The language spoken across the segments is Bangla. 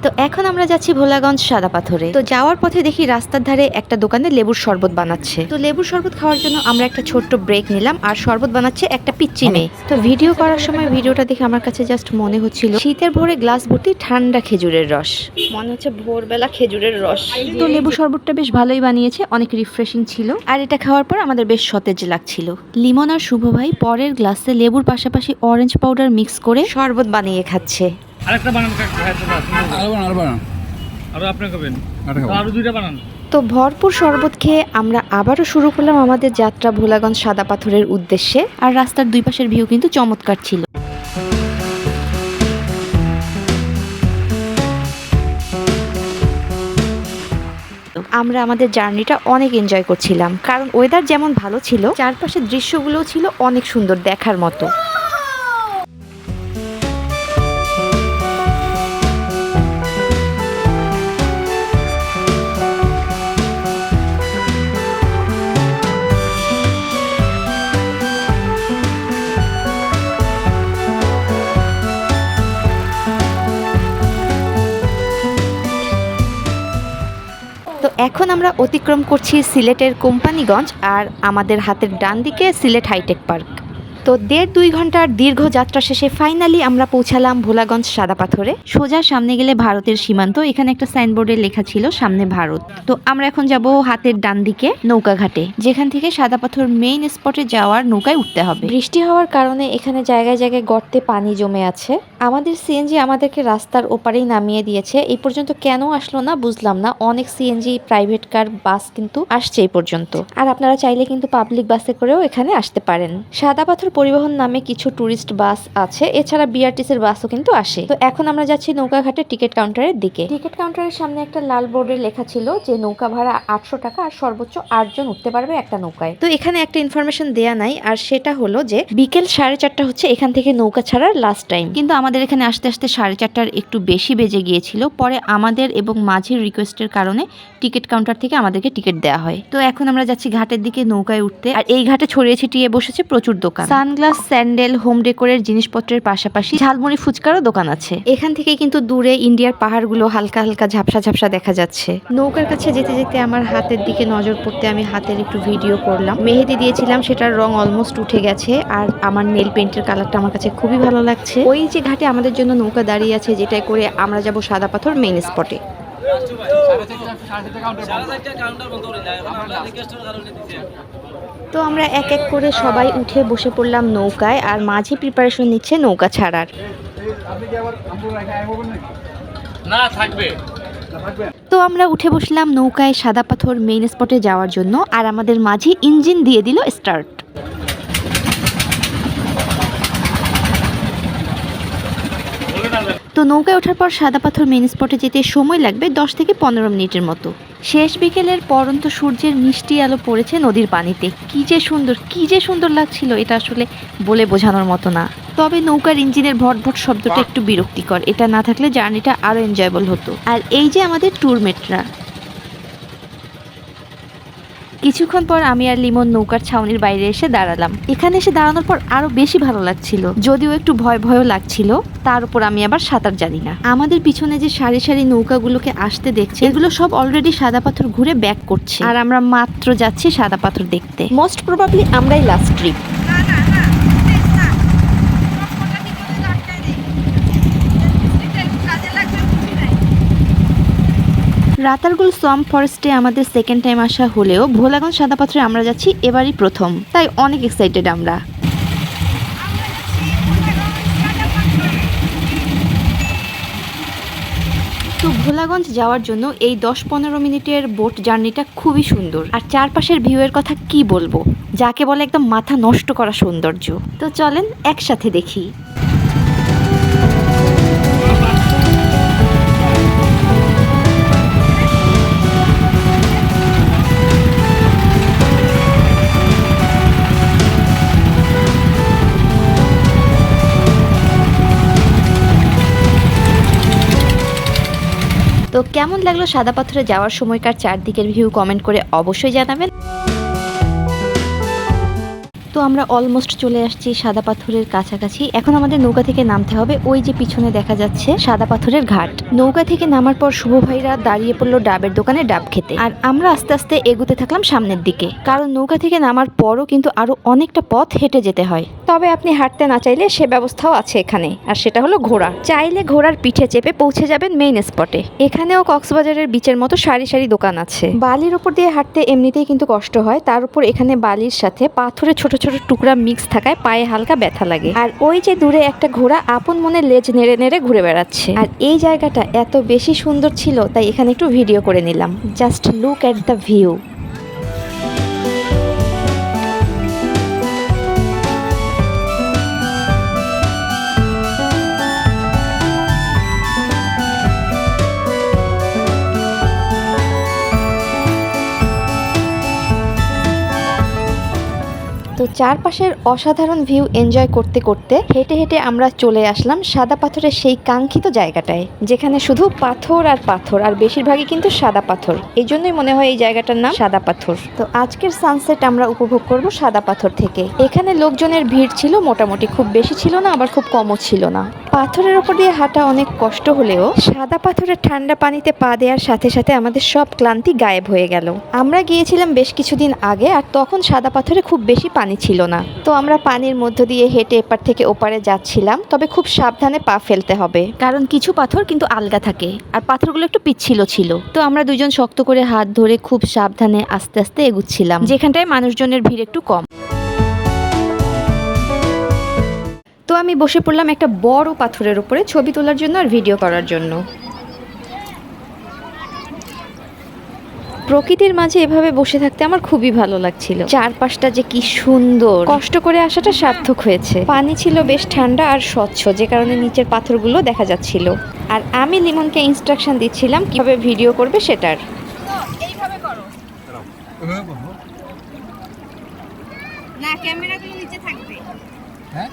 তো এখন আমরা যাচ্ছি ভোলাগঞ্জ সাদা পাথরে। তো যাওয়ার পথে দেখি রাস্তার ধারে একটা দোকানে লেবুর শরবত বানাচ্ছে। তো লেবুর শরবত খাওয়ার জন্য আমরা একটা ছোট্ট ব্রেক নিলাম, আর শরবত বানাচ্ছে একটা পিচ্চি মেয়ে। তো ভিডিও করার সময় ভিডিওটা দেখে আমার কাছে জাস্ট মনে হচ্ছিল শীতের ভোরে গ্লাস ভর্তি ঠান্ডা খেজুরের রস, মনে হচ্ছে ভোরবেলা খেজুরের রস। তো লেবু শরবতটা বেশ ভালোই বানিয়েছে, অনেক রিফ্রেশিং ছিল, আর এটা খাওয়ার পর আমাদের বেশ সতেজ লাগছিল। লিমন আর শুভ ভাই পরের গ্লাসে লেবুর পাশাপাশি অরেঞ্জ পাউডার মিক্স করে শরবত বানিয়ে খাচ্ছে। আরেকটা বানান আরো বানান আরো আপনি খাবেন, খাবো। আরো দুইটা বানান। তো ভরপুর শরবত খেয়ে আমরা আবারও শুরু করলাম আমাদের যাত্রা ভোলাগঞ্জ সাদা পাথরের উদ্দেশ্যে। আর রাস্তার দুই পাশের ভিউ কিন্তু চমৎকার ছিল। আমরা আমাদের জার্নিটা অনেক এনজয় করছিলাম, কারণ ওয়েদার যেমন ভালো ছিল, চারপাশের দৃশ্যগুলোও ছিল অনেক সুন্দর দেখার মতো। তো এখন আমরা অতিক্রম করছি সিলেটের কোম্পানিগঞ্জ, আর আমাদের হাতের ডান দিকে সিলেট হাইটেক পার্ক। তো 1.5-2 ঘন্টার দীর্ঘ যাত্রা শেষে ফাইনালি আমরা পৌঁছালাম ভোলাগঞ্জ সাদা পাথরে। সোজা সামনে গেলে ভারতের সীমান্ত, এখানে একটা সাইনবোর্ডে লেখা ছিল সামনে ভারত। তো আমরা এখন যাব হাতের ডান দিকে নৌকা ঘাটে, যেখান থেকে সাদা পাথর মেইন স্পটে যাওয়ার নৌকায় উঠতে হবে। বৃষ্টি হওয়ার কারণে এখানে জায়গায় জায়গায় গর্তে পানি জমে আছে। আমাদের সিএনজি আমাদেরকে রাস্তার ওপারেই নামিয়ে দিয়েছে। এই পর্যন্ত কেন আসলো না বুঝলাম না, অনেক সিএনজি, প্রাইভেট কার, বাস কিন্তু আসছে এই পর্যন্ত। আর আপনারা চাইলে কিন্তু পাবলিক বাসে করেও এখানে আসতে পারেন। সাদা পাথর পরিবহন নামে কিছু টুরিস্ট বাস আছে, এছাড়া বিআরটিসির বাসও কিন্তু আসে। তো এখন আমরা যাচ্ছি নৌকা ঘাটে টিকিট কাউন্টারের দিকে। টিকিট কাউন্টারের সামনে একটা লাল বোর্ডে লেখা ছিল যে নৌকা ভাড়া 800 টাকা, আর সর্বোচ্চ 8 জন উঠতে পারবে একটা নৌকায়। তো এখানে একটা ইনফরমেশন দেয়া নাই, আর সেটা হলো যে বিকেল 4:30 হচ্ছে এখান থেকে নৌকা ছাড়ার লাস্ট টাইম। কিন্তু আমাদের এখানে আসতে আসতে 4:30টার একটু বেশি বেজে গিয়েছিল। পরে আমাদের এবং মাঝির রিকোয়েস্টের কারণে টিকিট কাউন্টার থেকে আমাদেরকে টিকিট দেওয়া হয়। তো এখন আমরা যাচ্ছি ঘাটের দিকে নৌকায় উঠতে, আর এই ঘাটে ছড়িয়ে ছিটিয়ে বসেছে প্রচুর দোকান। সানগ্লাস, স্যান্ডেল, হোম ডেকোরের জিনিসপত্রের পাশাপাশি ঝালমুড়ি ফুচকারও দোকান আছে। এখান থেকে কিন্তু দূরে ইন্ডিয়ার পাহাড়গুলো হালকা হালকা ঝাপসা ঝাপসা দেখা যাচ্ছে। নৌকার কাছে যেতে যেতে আমার হাতের দিকে নজর পড়তে আমি হাতের একটু ভিডিও করলাম। মেহেদি দিয়েছিলাম, সেটার রং অলমোস্ট উঠে গেছে, আর আমার নেল পেন্টের কালারটা আমার কাছে খুবই ভালো লাগছে। ওই যে ঘাটে আমাদের জন্য নৌকা দাঁড়িয়ে আছে, যেটাই করে আমরা যাব সাদা পাথর মেইন স্পটে। তো আমরা এক এক করে সবাই উঠে বসে পড়লাম নৌকায়, আর মাঝি প্রিপারেশন নিচ্ছে নৌকা ছাড়ার। না থাকবে। তো আমরা উঠে বসলাম নৌকায় সাদা পাথর মেইন স্পটে যাওয়ার জন্য, আর আমাদের মাঝি ইঞ্জিন দিয়ে দিল স্টার্ট। তো নৌকায় ওঠার পর সাদা পাথর মেইন স্পটে যেতে সময় লাগবে 10 থেকে 15 মিনিটের মতো। শেষ বিকেলের পরন্ত সূর্যের মিষ্টি আলো পড়েছে নদীর পানিতে। কি যে সুন্দর লাগছিল, এটা আসলে বলে বোঝানোর মতো না। তবে নৌকার ইঞ্জিনের ভটভট শব্দটা একটু বিরক্তিকর, এটা না থাকলে জার্নিটা আরো এনজয়েবল হতো। আর এই যে আমাদের ট্যুরমেটরা। কিছুক্ষণ পর আমি আর লিমন নৌকার ছাউনির বাইরে এসে দাঁড়ালাম। এখানে এসে দাঁড়ানোর পর আরো বেশি ভালো লাগছিল, যদিও একটু ভয়ও লাগছিল। তার উপর আমি আবার সাঁতার জানি না। আমাদের পিছনে যে সারি সারি নৌকাগুলোকে আসতে দেখছে, এগুলো সব অলরেডি সাদা পাথর ঘুরে ব্যাক করছে, আর আমরা মাত্র যাচ্ছি সাদা পাথর দেখতে। মোস্ট প্রবাবলি আমরাই লাস্ট ট্রিপ। রাতারগুল সোয়াম্প ফরেস্টে আমাদের সেকেন্ড টাইম আসা হলেও ভোলাগঞ্জ সাদা পাথরে আমরা যাচ্ছি এবারই প্রথম, তাই অনেক এক্সাইটেড আমরা। তো ভোলাগঞ্জ যাওয়ার জন্য এই 10-15 মিনিটের বোট জার্নিটা খুবই সুন্দর, আর চারপাশের ভিউয়ের কথা কি বলবো, যাকে বলে একদম মাথা নষ্ট করা সৌন্দর্য। তো চলেন একসাথে দেখি। তো কেমন লাগলো সাদা পাথরে যাওয়ার সময়কার চারদিকের ভিউ কমেন্ট করে অবশ্যই জানাবেন। তো আমরা অলমোস্ট চলে আসছি সাদা পাথরের কাছাকাছি। এখন আমাদের নৌকা থেকে নামতে হবে। ওই যে পিছনে দেখা যাচ্ছে সাদা পাথরের ঘাট। নৌকা থেকে নামার পর শুভ ভাইরা দাঁড়িয়ে পড়লো ডাবের দোকানে ডাব খেতে, আর আমরা আস্তে আস্তে এগুতে থাকলাম সামনের দিকে, কারণ নৌকা থেকে নামার পরও কিন্তু আরো অনেকটা পথ হেঁটে যেতে হয়। তবে আপনি হাঁটতে না চাইলে সে ব্যবস্থাও আছে এখানে, আর সেটা হলো ঘোড়া। চাইলে ঘোড়ার পিঠে চেপে পৌঁছে যাবেন মেইন স্পটে। এখানেও কক্সবাজারের বিচের মতো সারি সারি দোকান আছে। বালির উপর দিয়ে হাঁটতে এমনিতেই কিন্তু কষ্ট হয়, তার উপর এখানে বালির সাথে পাথরের ছোট ছোট টুকরা মিক্স থাকায় পায়ে হালকা ব্যথা লাগে। আর ওই যে দূরে একটা ঘোড়া আপন মনে লেজ নেড়ে নেড়ে ঘুরে বেড়াচ্ছে। আর এই জায়গাটা এত বেশি সুন্দর ছিল তাই এখানে একটু ভিডিও করে নিলাম। Just look at the view. তো চারপাশের অসাধারণ ভিউ এনজয় করতে করতে হেঁটে হেঁটে আমরা চলে আসলাম সাদা পাথরের সেই কাঙ্ক্ষিত জায়গাটায়, যেখানে শুধু পাথর আর পাথর, আর বেশিরভাগই কিন্তু সাদা পাথর। এই জন্যই মনে হয় এই জায়গাটার নাম সাদা পাথর। তো আজকের সানসেট আমরা উপভোগ করব সাদা পাথর থেকে। এখানে লোকজনের ভিড় ছিল মোটামুটি, খুব বেশি ছিল না আবার খুব কমও ছিল না। পাথরের ওপর দিয়ে হাঁটা অনেক কষ্ট হলেও সাদা পাথরের ঠান্ডা পানিতে পা দেওয়ার সাথে সাথে আমাদের সব ক্লান্তি গায়েব হয়ে গেল। আমরা গিয়েছিলাম বেশ কিছুদিন আগে, আর তখন সাদা পাথরে খুব বেশি পানি ছিল না। তো আমরা পানির মধ্য দিয়ে হেঁটে এপার থেকে ওপারে যাচ্ছিলাম, তবে খুব সাবধানে পা ফেলতে হবে, কারণ কিছু পাথর কিন্তু আলগা থাকে আর পাথরগুলো একটু পিচ্ছিল ছিল। তো আমরা দুজন শক্ত করে হাত ধরে খুব সাবধানে আস্তে আস্তে এগুচ্ছিলাম, যেখানটায় মানুষজনের ভিড় একটু কম। তো আমি বসে পড়লাম একটা বড় পাথরের উপরে ছবি তোলার জন্য আর ভিডিও করার জন্য। প্রকৃতির মাঝে এভাবে বসে থাকতে আমার খুবই ভালো লাগছিল। চারপাশটা যে কি সুন্দর, কষ্ট করে আসাটা সার্থক হয়েছে। পানি ছিল বেশ ঠান্ডা আর স্বচ্ছ, যে কারণে নিচের পাথরগুলো দেখা যাচ্ছিল। আর আমি লিমনকে ইনস্ট্রাকশন দিচ্ছিলাম কিভাবে ভিডিও করবে সেটার। না, ক্যামেরাগুলো নিচে থাকবে। হ্যাঁ,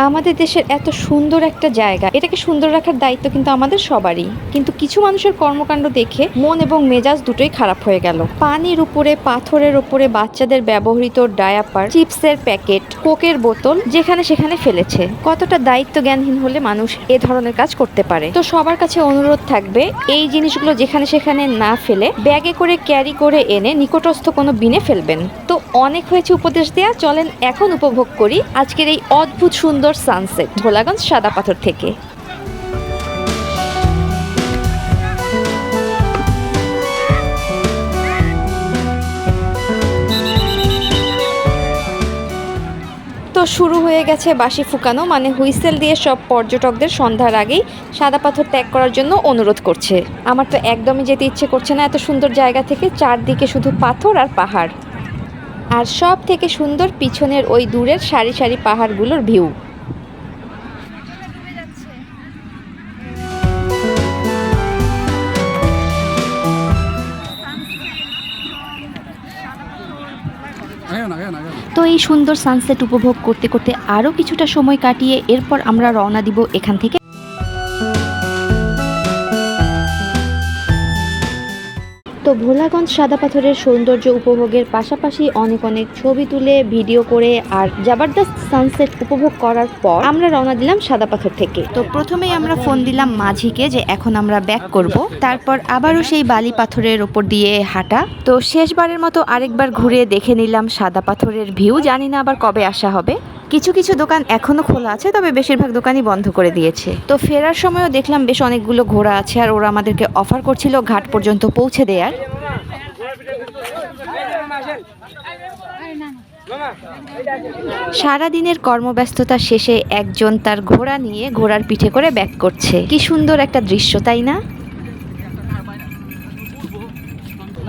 আমাদের দেশের এত সুন্দর একটা জায়গা, এটাকে সুন্দর রাখার দায়িত্ব কিন্তু আমাদের সবারই। কিন্তু কিছু মানুষের কর্মকাণ্ড দেখে মন এবং মেজাজ দুটোই খারাপ হয়ে গেল। পানির উপরে, পাথরের উপরে বাচ্চাদের ব্যবহৃত ডায়াপার, চিপসের প্যাকেট, কোকের বোতল যেখানে সেখানে ফেলেছে। কতটা দায়িত্ব জ্ঞানহীন হলে মানুষ এ ধরনের কাজ করতে পারে। তো সবার কাছে অনুরোধ থাকবে, এই জিনিসগুলো যেখানে সেখানে না ফেলে ব্যাগে করে ক্যারি করে এনে নিকটস্থ কোনো বিনে ফেলবেন। তো অনেক হয়েছে উপদেশ দেয়া, চলেন এখন উপভোগ করি আজকের এই অদ্ভুত সুন্দর সানসেট ভোলাগঞ্জ সাদা পাথর থেকে। তো শুরু হয়ে গেছে বাঁশি ফুকানো, মানে হুইসেল দিয়ে সব পর্যটকদের সন্ধ্যার আগেই সাদা পাথর ত্যাগ করার জন্য অনুরোধ করছে। আমার তো একদমই যেতে ইচ্ছে করছে না এত সুন্দর জায়গা থেকে। চারদিকে শুধু পাথর আর পাহাড়, আর সব থেকে সুন্দর পিছনের ওই দূরের সারি সারি পাহাড়গুলোর ভিউ। তো এই সুন্দর সানসেট উপভোগ করতে করতে আরও কিছুটা সময় কাটিয়ে এরপর আমরা রওনা দিব এখান থেকে। তো ভোলাগঞ্জ সাদা পাথরের সৌন্দর্য উপভোগের পাশাপাশি অনেক অনেক ছবি তুলে ভিডিও করে আর জবরদস্ত সানসেট উপভোগ করার পর আমরা রওনা দিলাম সাদা পাথর থেকে। তো প্রথমেই আমরা ফোন দিলাম মাঝিকে যে এখন আমরা ব্যাক করব, তারপর আবারও সেই বালি পাথরের ওপর দিয়ে হাঁটা। তো শেষবারের মতো আরেকবার ঘুরে দেখে নিলাম সাদা পাথরের ভিউ। জানি না আবার কবে আসা হবে। কিছু কিছু দোকান এখনো খোলা আছে, তবে বেশিরভাগ দোকানই বন্ধ করে দিয়েছে। তো ফেরার সময়ও দেখলাম বেশ অনেকগুলো ঘোড়া আছে, আর ওরা আমাদেরকে অফার করছিল ঘাট পর্যন্ত পৌঁছে দেওয়ার। সারাদিনের কর্মব্যস্ততা শেষে একজন তার ঘোড়া নিয়ে ঘোড়ার পিঠে করে ব্যাক করছে। কি সুন্দর একটা দৃশ্য, তাই না?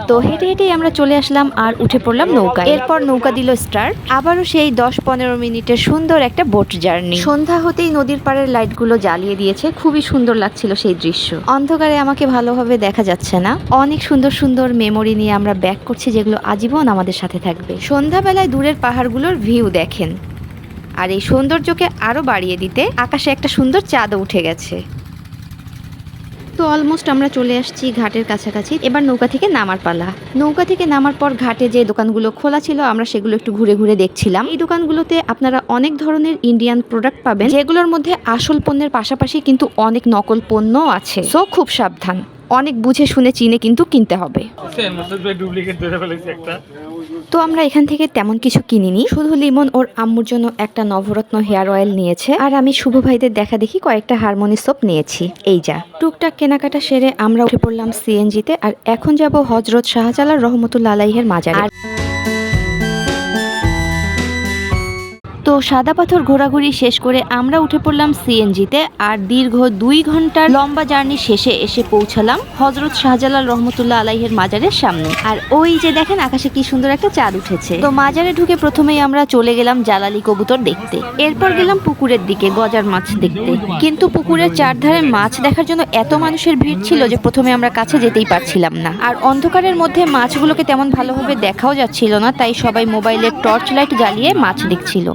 তো হেঁটে হেঁটেই আমরা চলে আসলাম আর উঠে পড়লাম নৌকা। এরপর নৌকা দিল স্টার্ট। আবারও সেই 10-15 মিনিটের সুন্দর একটা বোট জার্নি। সন্ধ্যা হতেই নদীর পাড়ের লাইটগুলো জ্বালিয়ে দিয়েছে, খুবই সুন্দর লাগছিল সেই দৃশ্য। অন্ধকারে আমাকে ভালোভাবে দেখা যাচ্ছে না। অনেক সুন্দর সুন্দর মেমোরি নিয়ে আমরা ব্যাক করছি, যেগুলো আজীবন আমাদের সাথে থাকবে। সন্ধ্যাবেলায় দূরের পাহাড়গুলোর ভিউ দেখেন, আর এই সৌন্দর্যকে আরো বাড়িয়ে দিতে আকাশে একটা সুন্দর চাঁদও উঠে গেছে। তো তো অলমোস্ট আমরা চলে আসছি ঘাটের কাছাকাছি। এবার নৌকা থেকে নামার পালা। নৌকা থেকে নামার পর ঘাটে যে দোকানগুলো খোলা ছিল আমরা সেগুলো একটু ঘুরে ঘুরে দেখছিলাম। এই দোকানগুলোতে আপনারা অনেক ধরনের ইন্ডিয়ান প্রোডাক্ট পাবেন, যেগুলোর মধ্যে আসল পণ্যের পাশাপাশি কিন্তু অনেক নকল পণ্য আছে। সো খুব সাবধান, অনেক বুঝে শুনে চিনে কিন্তু কিনতে হবে। ডুপ্লিকেট ধরে ফেলেছি একটা। তো আমরা এখান থেকে তেমন কিছু কিনিনি, শুধু লিমন ওর আম্মুর জন্য একটা নবরত্ন হেয়ার অয়েল নিয়েছে, আর আমি শুভ ভাইদের দেখা দেখি কয়েকটা হারমোনি সোপ নিয়েছি। এই যা টুকটাক কেনাকাটা সেরে আমরা উঠে পড়লাম সিএনজিতে, আর এখন যাব হযরত শাহজালাল রহমতুল্লাহ আলাইহির মাজারে। তো সাদা পাথর ঘোরাঘুরি শেষ করে আমরা উঠে পড়লাম সিএনজিতে, আর দীর্ঘ 2 ঘন্টার লম্বা জার্নি শেষে এসে পৌঁছালাম হযরত শাহজালাল রহমতুল্লাহ আলাইহির মাজারের সামনে। আর ওই যে দেখেন আকাশে কি সুন্দর একটা চাঁদ উঠেছে। তো মাজারে ঢুকে প্রথমেই আমরা চলে গেলাম জালালি কবুতর দেখতে, এরপর গেলাম পুকুরের দিকে গজার মাছ দেখতে। কিন্তু পুকুরের চারধারে মাছ দেখার জন্য এত মানুষের ভিড় ছিল যে প্রথমে আমরা কাছে যেতেই পারছিলাম না, আর অন্ধকারের মধ্যে মাছগুলোকে তেমন ভালোভাবে দেখাও যাচ্ছিল না, তাই সবাই মোবাইলের টর্চ লাইট জ্বালিয়ে মাছ দেখছিল।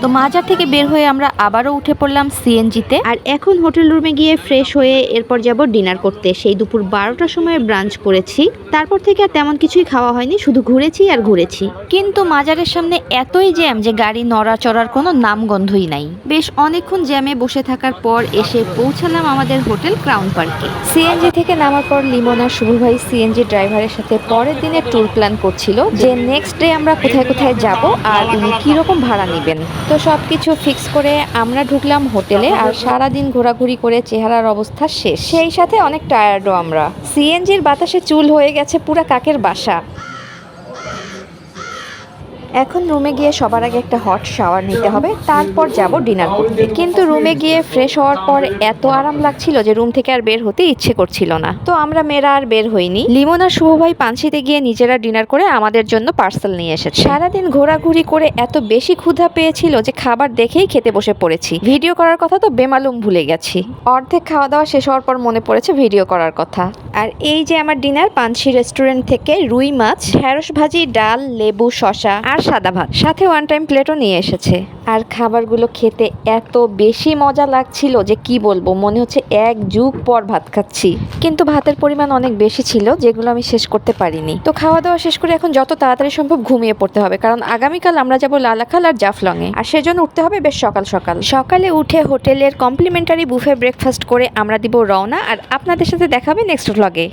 তো মাজার থেকে বের হয়ে আমরা আবারও উঠে পড়লাম সিএনজিতে, আর এখন হোটেল রুমে গিয়ে ফ্রেশ হয়ে এরপর যাব ডিনার করতে। সেই দুপুর 12টার সময় ব্রাঞ্চ করেছি, তারপর থেকে আর তেমন কিছুই খাওয়া হয়নি, শুধু ঘুরেছি আর ঘুরেছি। কিন্তু মাজারের সামনে এতই জ্যাম যে গাড়ি নড়াচড়ার কোনো নামগন্ধই নাই। বেশ অনেকক্ষণ জ্যামে বসে থাকার পর এসে পৌঁছালাম আমাদের হোটেল ক্রাউন পার্কে। সিএনজি থেকে নামার পর লিমন আর শুভ ভাই সিএনজি ড্রাইভারের সাথে পরের দিনের ট্যুর প্ল্যান করছিল, যে নেক্সট ডে আমরা কোথায় কোথায় যাব আর উনি কিরকম ভাড়া নেবেন। তো সবকিছু ফিক্স করে আমরা ঢুকলাম হোটেলে, আর সারাদিন ঘোরাঘুরি করে চেহারার অবস্থা শেষ, সেই সাথে অনেক টায়ার্ডও আমরা। সিএনজির বাতাসে চুল হয়ে গেছে পুরা কাকের বাসা। এখন রুমে গিয়ে সবার আগে একটা হট শাওয়ার নিতে হবে, তারপর যাব ডিনার করতে। কিন্তু রুমে গিয়ে ফ্রেশ হওয়ার পর এত আরাম লাগছিল যে রুম থেকে আর বের হতে ইচ্ছে করছিল না। তো আমরা মেয়েরা আর বের হইনি। লিমন আর শুভ ভাই পানসিতে গিয়ে নিজেরা ডিনার করে আমাদের জন্য পার্সেল নিয়ে এসেছে। সারাদিন ঘোরাঘুরি করে এত বেশি ক্ষুধা পেয়েছিল যে খাবার দেখেই খেতে বসে পড়েছি। ভিডিও করার কথা তো বেমালুম ভুলে গেছি। অর্ধেক খাওয়া দাওয়া শেষ হওয়ার পর মনে পড়েছে ভিডিও করার কথা। আর এই যে আমার ডিনার, পানসি রেস্টুরেন্ট থেকে রুই মাছ, ঢেঁড়স ভাজি, ডাল, লেবু, শসা আর সাদা ভাত, সাথে 1 টাইম প্লেটও নিয়ে এসেছে। আর খাবারগুলো খেতে এত বেশি মজা লাগছিল যে কি বলবো, মনে হচ্ছে 1 যুগ পর ভাত খাচ্ছি। কিন্তু ভাতের পরিমাণ অনেক বেশি ছিল, যেগুলো আমি শেষ করতে পারিনি। তো খাওয়া দাওয়া শেষ করে এখন যত তাড়াতাড়ি সম্ভব ঘুমিয়ে পড়তে হবে, কারণ আগামীকাল আমরা যাব লালাখাল আর জাফলংয়ে, আর সেজন্য উঠতে হবে বেশ সকাল সকাল। সকালে উঠে হোটেলের কমপ্লিমেন্টারি বুফে ব্রেকফাস্ট করে আমরা দিব রওনা, আর আপনাদের সাথে দেখা হবে নেক্সট ভ্লগে।